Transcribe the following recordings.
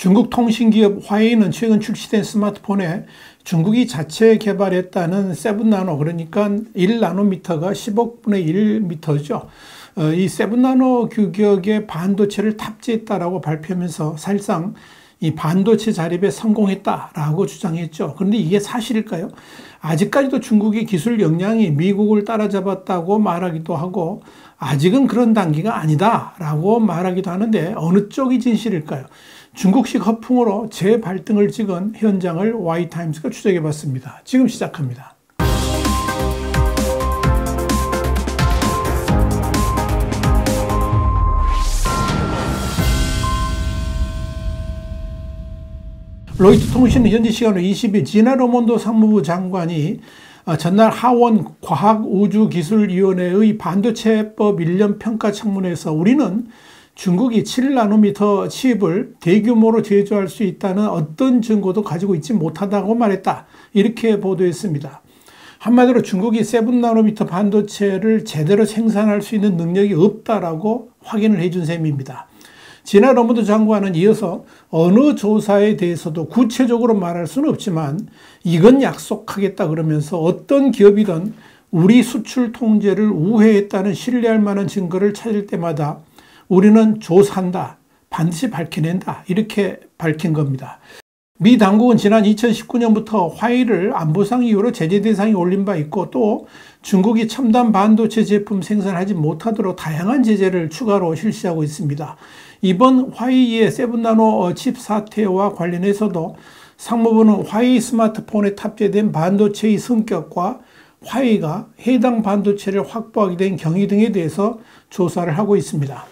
중국 통신기업 화웨이는 최근 출시된 스마트폰에 중국이 자체 개발했다는 7나노, 그러니까 1나노미터가 10억분의 1미터죠. 이 7나노 규격의 반도체를 탑재했다라고 발표하면서 사실상 이 반도체 자립에 성공했다라고 주장했죠. 그런데 이게 사실일까요? 아직까지도 중국의 기술 역량이 미국을 따라잡았다고 말하기도 하고 아직은 그런 단계가 아니다라고 말하기도 하는데 어느 쪽이 진실일까요? 중국식 허풍으로 재발등을 찍은 현장을 Y타임스가 추적해봤습니다. 지금 시작합니다. 로이터 통신은 현지 시간으로 20일 지나 레몬드 상무부 장관이 전날 하원 과학우주기술위원회의 반도체법 1년 평가 청문회에서 우리는 중국이 7나노미터 칩을 대규모로 제조할 수 있다는 어떤 증거도 가지고 있지 못하다고 말했다. 이렇게 보도했습니다. 한마디로 중국이 7나노미터 반도체를 제대로 생산할 수 있는 능력이 없다라고 확인을 해준 셈입니다. 지나 레몬드 장관은 이어서 어느 조사에 대해서도 구체적으로 말할 수는 없지만 이건 약속하겠다 그러면서 어떤 기업이든 우리 수출 통제를 우회했다는 신뢰할 만한 증거를 찾을 때마다 우리는 조사한다, 반드시 밝혀낸다 이렇게 밝힌 겁니다. 미 당국은 지난 2019년부터 화웨이를 안보상 이유로 제재 대상에 올린 바 있고 또 중국이 첨단 반도체 제품 생산하지 못하도록 다양한 제재를 추가로 실시하고 있습니다. 이번 화웨이의 7나노 칩 사태와 관련해서도 상무부는 화웨이 스마트폰에 탑재된 반도체의 성격과 화웨이가 해당 반도체를 확보하게 된 경위 등에 대해서 조사를 하고 있습니다.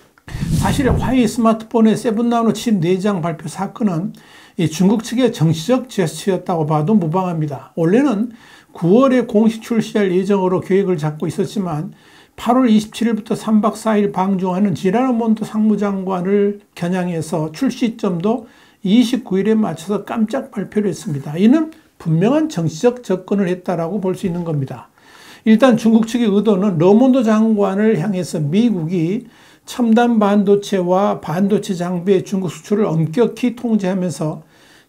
사실 화웨이 스마트폰의 7나노 칩 내장 발표 사건은 중국 측의 정치적 제스처였다고 봐도 무방합니다. 원래는 9월에 공식 출시할 예정으로 계획을 잡고 있었지만 8월 27일부터 3박 4일 방중하는 지나 레몬드 상무장관을 겨냥해서 출시점도 29일에 맞춰서 깜짝 발표를 했습니다. 이는 분명한 정치적 접근을 했다라고 볼 수 있는 겁니다. 일단 중국 측의 의도는 레몬드 장관을 향해서 미국이 첨단 반도체와 반도체 장비의 중국 수출을 엄격히 통제하면서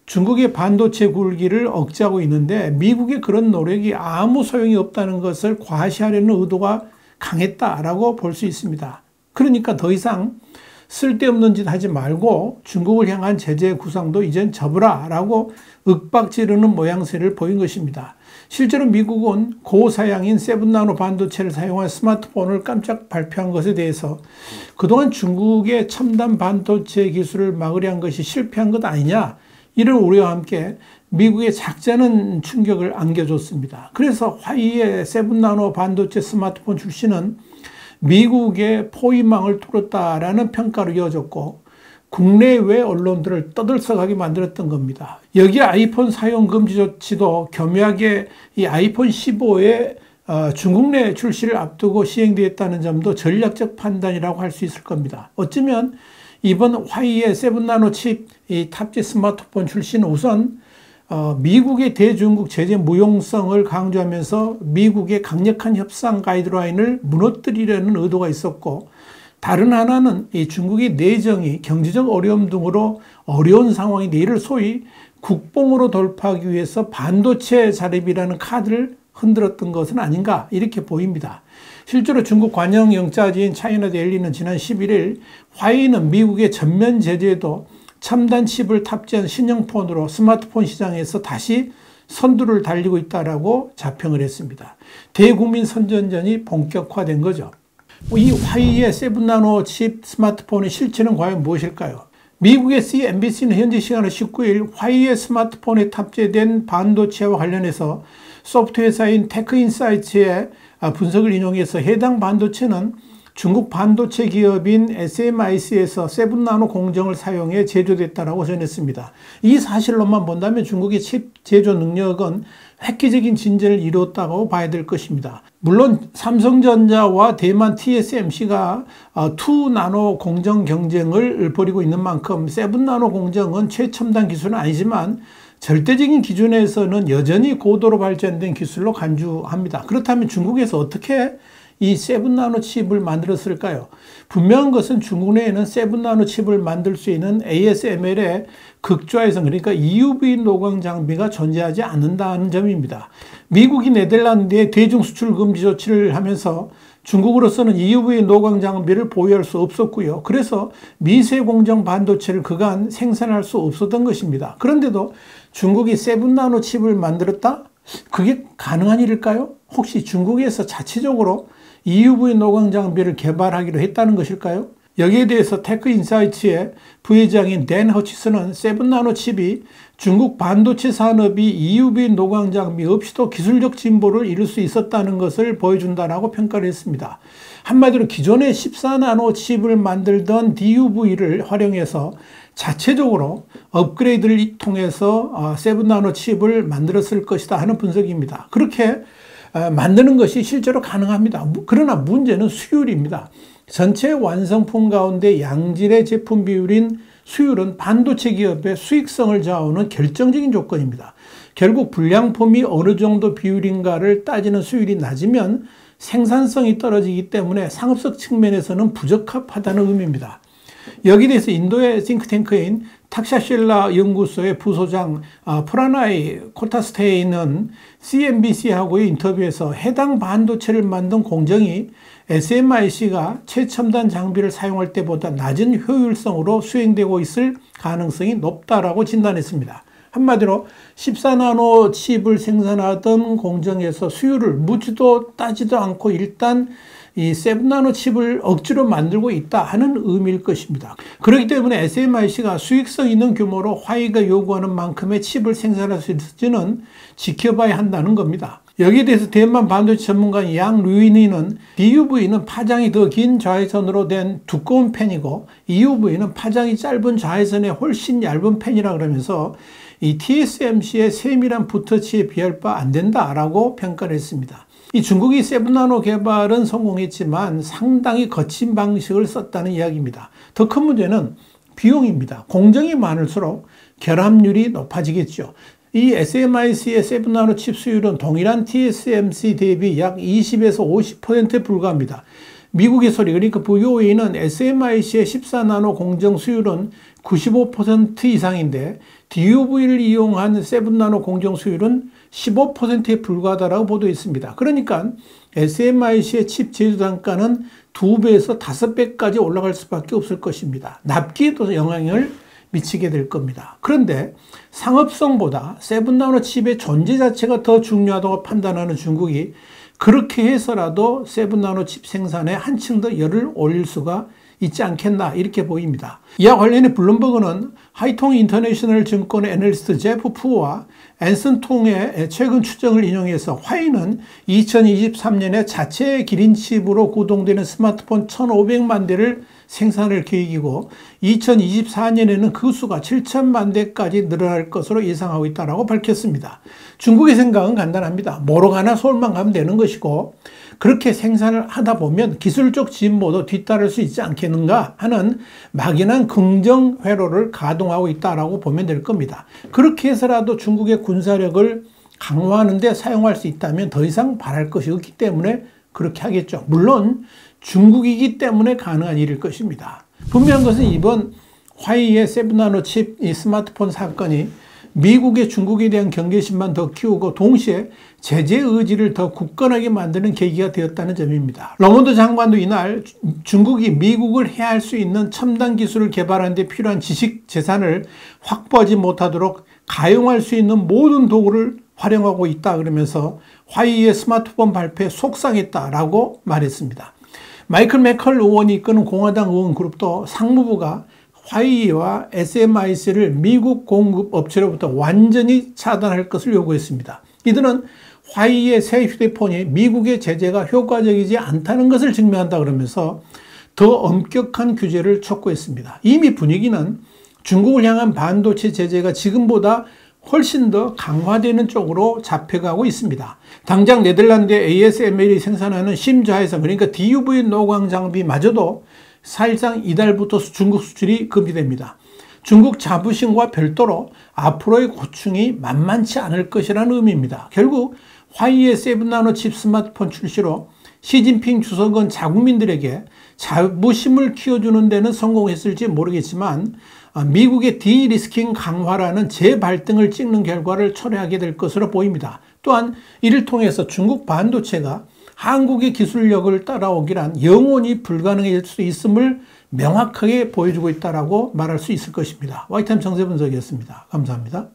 중국의 반도체 굴기를 억제하고 있는데 미국의 그런 노력이 아무 소용이 없다는 것을 과시하려는 의도가 강했다라고 볼 수 있습니다. 그러니까 더 이상 쓸데없는 짓 하지 말고 중국을 향한 제재 구상도 이젠 접으라 라고 윽박지르는 모양새를 보인 것입니다. 실제로 미국은 고사양인 7나노 반도체를 사용한 스마트폰을 깜짝 발표한 것에 대해서 그동안 중국의 첨단 반도체 기술을 막으려 한 것이 실패한 것 아니냐 이런 우려와 함께 미국의 작자는 충격을 안겨줬습니다. 그래서 화웨이의 7나노 반도체 스마트폰 출시는 미국의 포위망을 뚫었다라는 평가로 이어졌고 국내외 언론들을 떠들썩하게 만들었던 겁니다. 여기에 아이폰 사용 금지 조치도 교묘하게 이 아이폰 15의 중국 내 출시를 앞두고 시행되었다는 점도 전략적 판단이라고 할 수 있을 겁니다. 어쩌면 이번 화웨이의 7나노 칩 탑재 스마트폰 출시는 우선 미국의 대중국 제재 무용성을 강조하면서 미국의 강력한 협상 가이드라인을 무너뜨리려는 의도가 있었고 다른 하나는 이 중국의 내정이 경제적 어려움 등으로 어려운 상황인데 이를 소위 국뽕으로 돌파하기 위해서 반도체 자립이라는 카드를 흔들었던 것은 아닌가 이렇게 보입니다. 실제로 중국 관영 영자지인 차이나 데일리는 지난 11일 화웨이는 미국의 전면 제재에도 첨단 칩을 탑재한 신형폰으로 스마트폰 시장에서 다시 선두를 달리고 있다라고 자평을 했습니다. 대국민 선전전이 본격화된 거죠. 이 화웨이의 7나노 칩 스마트폰의 실체는 과연 무엇일까요? 미국의 CNBC는 현지 시간으로 19일 화웨이의 스마트폰에 탑재된 반도체와 관련해서 소프트웨어 회사인 테크인사이츠의 분석을 인용해서 해당 반도체는 중국 반도체 기업인 SMIC에서 7나노 공정을 사용해 제조됐다고 전했습니다. 이 사실로만 본다면 중국의 칩 제조 능력은 획기적인 진전을 이루었다고 봐야 될 것입니다. 물론 삼성전자와 대만 TSMC가 2나노 공정 경쟁을 벌이고 있는 만큼 7나노 공정은 최첨단 기술은 아니지만 절대적인 기준에서는 여전히 고도로 발전된 기술로 간주합니다. 그렇다면 중국에서 어떻게 이 7나노 칩을 만들었을까요? 분명한 것은 중국 내에는 7나노 칩을 만들 수 있는 ASML의 극좌해성, 그러니까 EUV 노광 장비가 존재하지 않는다는 점입니다. 미국이 네덜란드에 대중 수출 금지 조치를 하면서 중국으로서는 EUV 노광 장비를 보유할 수 없었고요. 그래서 미세 공정 반도체를 그간 생산할 수 없었던 것입니다. 그런데도 중국이 7나노 칩을 만들었다? 그게 가능한 일일까요? 혹시 중국에서 자체적으로 EUV 노광 장비를 개발하기로 했다는 것일까요? 여기에 대해서 테크인사이트의 부회장인 댄 허치슨은 7나노 칩이 중국 반도체 산업이 EUV 노광 장비 없이도 기술적 진보를 이룰 수 있었다는 것을 보여준다라고 평가를 했습니다. 한마디로 기존의 14나노 칩을 만들던 DUV를 활용해서 자체적으로 업그레이드를 통해서 7나노 칩을 만들었을 것이다 하는 분석입니다. 그렇게 만드는 것이 실제로 가능합니다. 그러나 문제는 수율입니다. 전체 완성품 가운데 양질의 제품 비율인 수율은 반도체 기업의 수익성을 좌우하는 결정적인 조건입니다. 결국 불량품이 어느 정도 비율인가를 따지는 수율이 낮으면 생산성이 떨어지기 때문에 상업적 측면에서는 부적합하다는 의미입니다. 여기에 대해서 인도의 싱크탱크인 탁샤실라 연구소의 부소장 프라나이 코타스테이는 CNBC하고의 인터뷰에서 해당 반도체를 만든 공정이 SMIC가 최첨단 장비를 사용할 때보다 낮은 효율성으로 수행되고 있을 가능성이 높다라고 진단했습니다. 한마디로 14나노 칩을 생산하던 공정에서 수율을 묻지도 따지도 않고 일단 이 7나노 칩을 억지로 만들고 있다 하는 의미일 것입니다. 그렇기 때문에 SMIC가 수익성 있는 규모로 화웨이가 요구하는 만큼의 칩을 생산할 수 있을지는 지켜봐야 한다는 겁니다. 여기에 대해서 대만 반도체 전문가인 양 류이니는 DUV는 파장이 더 긴 좌회선으로 된 두꺼운 펜이고 EUV는 파장이 짧은 좌회선에 훨씬 얇은 펜이라 그러면서 이 TSMC의 세밀한 붓터치에 비할 바 안 된다라고 평가를 했습니다. 이 중국이 7나노 개발은 성공했지만 상당히 거친 방식을 썼다는 이야기입니다. 더 큰 문제는 비용입니다. 공정이 많을수록 결합률이 높아지겠죠. 이 SMIC의 7나노 칩 수율은 동일한 TSMC 대비 약 20에서 50%에 불과합니다. 미국의 소리, 그러니까 VOA는 SMIC의 14나노 공정 수율은 95% 이상인데 DUV를 이용한 7나노 공정 수율은 15%에 불과하다고 보도했습니다. 그러니까 SMIC의 칩 제조 단가는 2배에서 5배까지 올라갈 수밖에 없을 것입니다. 납기에도 영향을 미치게 될 겁니다. 그런데 상업성보다 7나노 칩의 존재 자체가 더 중요하다고 판단하는 중국이 그렇게 해서라도 7나노 칩 생산에 한층 더 열을 올릴 수가 있지 않겠나 이렇게 보입니다. 이와 관련해 블룸버그는 하이통 인터내셔널 증권의 애널리스트 제프 푸와 앤슨 통의 최근 추정을 인용해서 화웨이는 2023년에 자체 기린 칩으로 구동되는 스마트폰 1,500만 대를 생산할 계획이고 2024년에는 그 수가 7천만 대까지 늘어날 것으로 예상하고 있다고 밝혔습니다. 중국의 생각은 간단합니다. 뭐로 가나 서울만 가면 되는 것이고 그렇게 생산을 하다 보면 기술적 진보도 뒤따를 수 있지 않겠는가 하는 막연한 긍정 회로를 가동하고 있다고 보면 될 겁니다. 그렇게 해서라도 중국의 군사력을 강화하는 데 사용할 수 있다면 더 이상 바랄 것이 없기 때문에 그렇게 하겠죠. 물론 중국이기 때문에 가능한 일일 것입니다. 분명한 것은 이번 화웨이의 7나노 칩 이 스마트폰 사건이 미국의 중국에 대한 경계심만 더 키우고 동시에 제재 의지를 더 굳건하게 만드는 계기가 되었다는 점입니다. 러몬드 장관도 이날 중국이 미국을 해할 수 있는 첨단 기술을 개발하는 데 필요한 지식 재산을 확보하지 못하도록 가용할 수 있는 모든 도구를 활용하고 있다 그러면서 화웨이의 스마트폰 발표에 속상했다라고 말했습니다. 마이클 맥컬 의원이 이끄는 공화당 의원 그룹도 상무부가 화웨이와 SMIC를 미국 공급 업체로부터 완전히 차단할 것을 요구했습니다. 이들은 화웨이의 새 휴대폰이 미국의 제재가 효과적이지 않다는 것을 증명한다 그러면서 더 엄격한 규제를 촉구했습니다. 이미 분위기는 중국을 향한 반도체 제재가 지금보다 훨씬 더 강화되는 쪽으로 잡혀가고 있습니다. 당장 네덜란드의 ASML이 생산하는 심좌해성, 그러니까 DUV 노광 장비마저도 사실상 이달부터 중국 수출이 금지됩니다. 중국 자부심과 별도로 앞으로의 고충이 만만치 않을 것이라는 의미입니다. 결국 화웨이의 7나노 칩 스마트폰 출시로 시진핑 주석은 자국민들에게 자부심을 키워주는 데는 성공했을지 모르겠지만 미국의 디리스킹 강화라는 재발등을 찍는 결과를 초래하게 될 것으로 보입니다. 또한 이를 통해서 중국 반도체가 한국의 기술력을 따라오기란 영원히 불가능할 수 있음을 명확하게 보여주고 있다고 말할 수 있을 것입니다. 와이타임 정세 분석이었습니다. 감사합니다.